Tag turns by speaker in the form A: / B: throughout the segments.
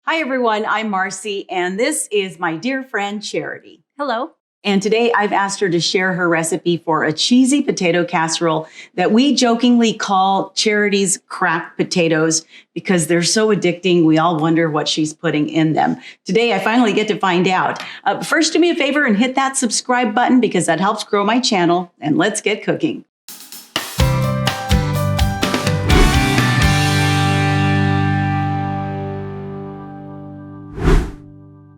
A: Hi, everyone. I'm Marcy, and this is my dear friend, Charity.
B: Hello.
A: And today I've asked her to share her recipe for a cheesy potato casserole that we jokingly call Charity's cracked potatoes because they're so addicting. We all wonder what she's putting in them. Today, I finally get to find out. First, do me a favor and hit that subscribe button because that helps grow my channel. And let's get cooking.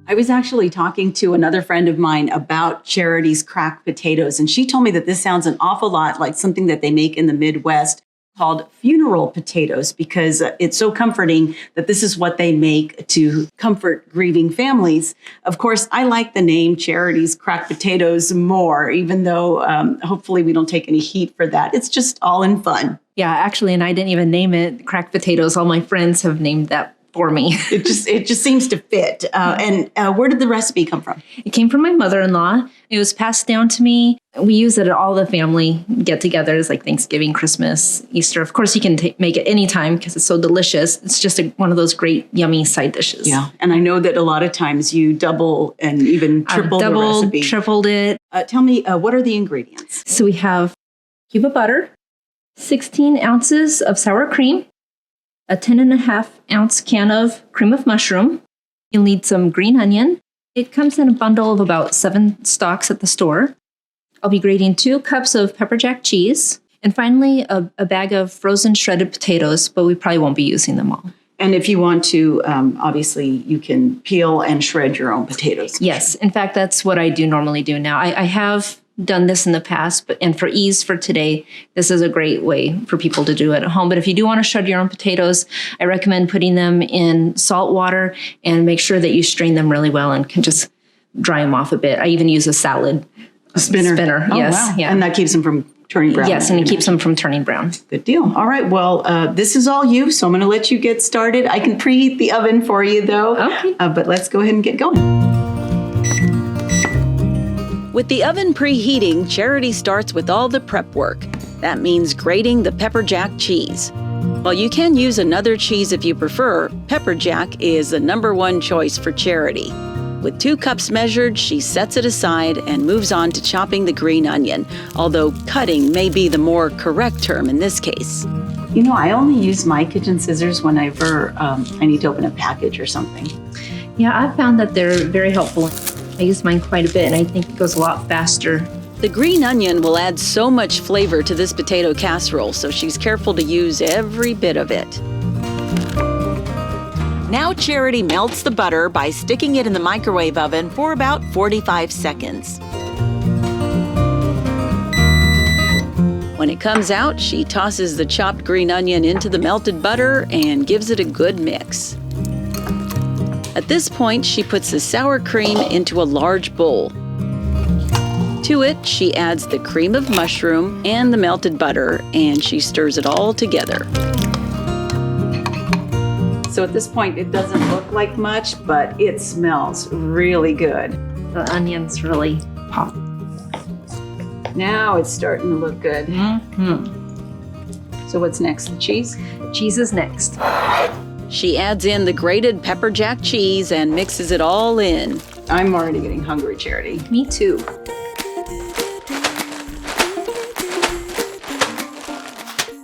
A: I was actually talking to another friend of mine about Charity's cracked potatoes, and she told me that this sounds an awful lot like something that they make in the Midwest called funeral potatoes because it's so comforting that this is what they make to comfort grieving families. Of course, I like the name Charity's cracked potatoes more, even though hopefully we don't take any heat for that. It's just all in fun.
B: Yeah, actually, and I didn't even name it cracked potatoes. All my friends have named that for me.
A: It just seems to fit. And where did the recipe come from?
B: It came from my mother-in-law. It was passed down to me. We use it at all the family get-togethers like Thanksgiving, Christmas, Easter. Of course, you can make it anytime because it's so delicious. It's just one of those great, yummy side dishes.
A: Yeah, and I know that a lot of times you double and even triple the recipe.
B: Tripled it.
A: Tell me, what are the ingredients?
B: So we have a cube of butter, 16 ounces of sour cream, a 10.5-ounce can of cream of mushroom. You'll need some green onion. It comes in a bundle of about 7 stalks at the store. I'll be grating 2 cups of pepper jack cheese. And finally, a bag of frozen shredded potatoes, but we probably won't be using them all.
A: And if you want to, obviously, you can peel and shred your own potatoes.
B: Yes. In fact, that's what I do normally do now. I have done this in the past, and for ease for today, this is a great way for people to do it at home. But if you do want to shred your own potatoes, I recommend putting them in salt water and make sure that you strain them really well and can just dry them off a bit. I even use a salad spinner.
A: Oh,
B: yes.
A: wow.
B: Yeah.
A: And that keeps them from turning brown.
B: Yes, and it keeps them from turning brown.
A: Good deal. All right. Well, this is all you, so I'm going to let you get started. I can preheat the oven for you, though.
B: Okay.
A: But let's go ahead and get going. With the oven preheating, Charity starts with all the prep work. That means grating the pepper jack cheese. While you can use another cheese if you prefer, pepper jack is the #1 choice for Charity. With 2 cups measured, she sets it aside and moves on to chopping the green onion, although cutting may be the more correct term in this case. You know, I only use my kitchen scissors whenever I need to open a package or something.
B: Yeah, I've found that they're very helpful. I use mine quite a bit, and I think it goes a lot faster.
A: The green onion will add so much flavor to this potato casserole, so she's careful to use every bit of it. Now Charity melts the butter by sticking it in the microwave oven for about 45 seconds. When it comes out, she tosses the chopped green onion into the melted butter and gives it a good mix. At this point, she puts the sour cream into a large bowl. To it, she adds the cream of mushroom and the melted butter, and she stirs it all together. So at this point, it doesn't look like much, but it smells really good.
B: The onions really pop.
A: Now it's starting to look good.
B: Mm-hmm.
A: So what's next? The cheese?
B: Cheese is next.
A: She adds in the grated pepper jack cheese and mixes it all in. I'm already getting hungry, Charity.
B: Me too.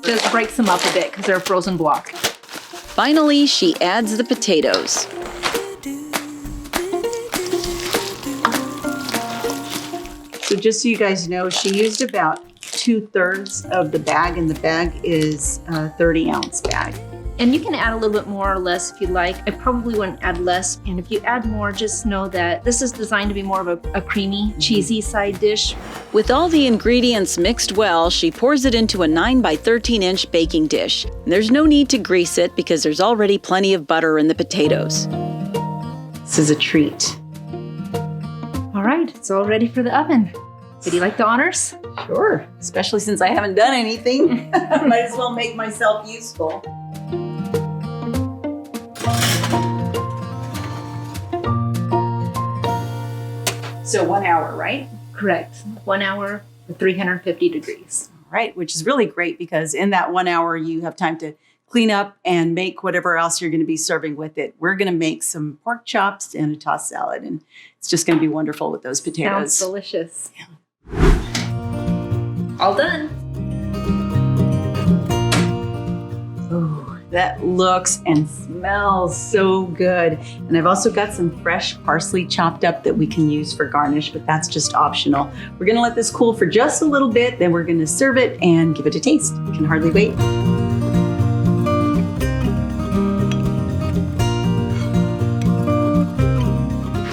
B: Just breaks them up a bit because they're a frozen block.
A: Finally, she adds the potatoes. So just so you guys know, she used about 2/3 of the bag, and the bag is a 30-ounce bag.
B: And you can add a little bit more or less if you like. I probably wouldn't add less. And if you add more, just know that this is designed to be more of a creamy, cheesy side dish. With all the ingredients mixed well, she pours it into a 9 by 13-inch baking dish. There's no need to grease it because there's already plenty of butter in the potatoes. This is a treat. All right, it's all ready for the oven. Would you like the honors?
A: Sure, especially since I haven't done anything. Might as well make myself useful. So 1 hour, right?
B: Correct. 1 hour for 350 degrees.
A: Right, which is really great because in that 1 hour, you have time to
C: clean up and make whatever else you're going to be serving with it. We're going to make some pork chops and a tossed salad, and it's just going to be wonderful with those potatoes.
B: Sounds delicious. Yeah. All done.
C: Oh, that looks and smells so good. And I've also got some fresh parsley chopped up that we can use for garnish, but that's just optional. We're going to let this cool for just a little bit, then we're going to serve it and give it a taste. I can hardly wait.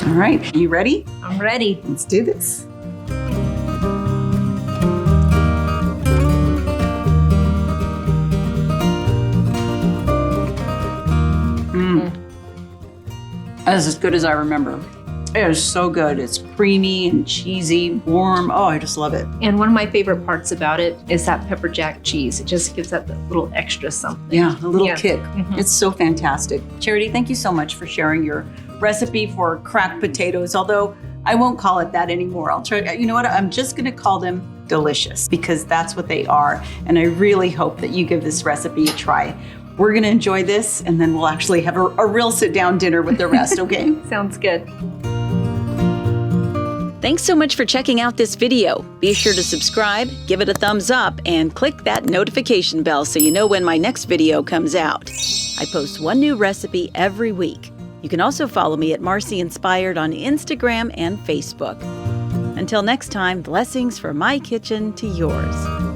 C: All right, you ready?
B: I'm ready.
C: Let's do this. That is as good as I remember. It is so good. It's creamy and cheesy, warm. Oh, I just love it.
B: And one of my favorite parts about it is that pepper jack cheese. It just gives that little extra something.
C: Yeah, a little kick.
B: Mm-hmm.
C: It's so fantastic. Charity, thank you so much for sharing your recipe for cracked potatoes, although I won't call it that anymore. I'll try, you know what? I'm just going to call them delicious because that's what they are. And I really hope that you give this recipe a try. We're going to enjoy this, and then we'll actually have a real sit-down dinner with the rest, okay?
B: Sounds good.
A: Thanks so much for checking out this video. Be sure to subscribe, give it a thumbs up, and click that notification bell so you know when my next video comes out. I post one new recipe every week. You can also follow me at Marcy Inspired on Instagram and Facebook. Until next time, blessings from my kitchen to yours.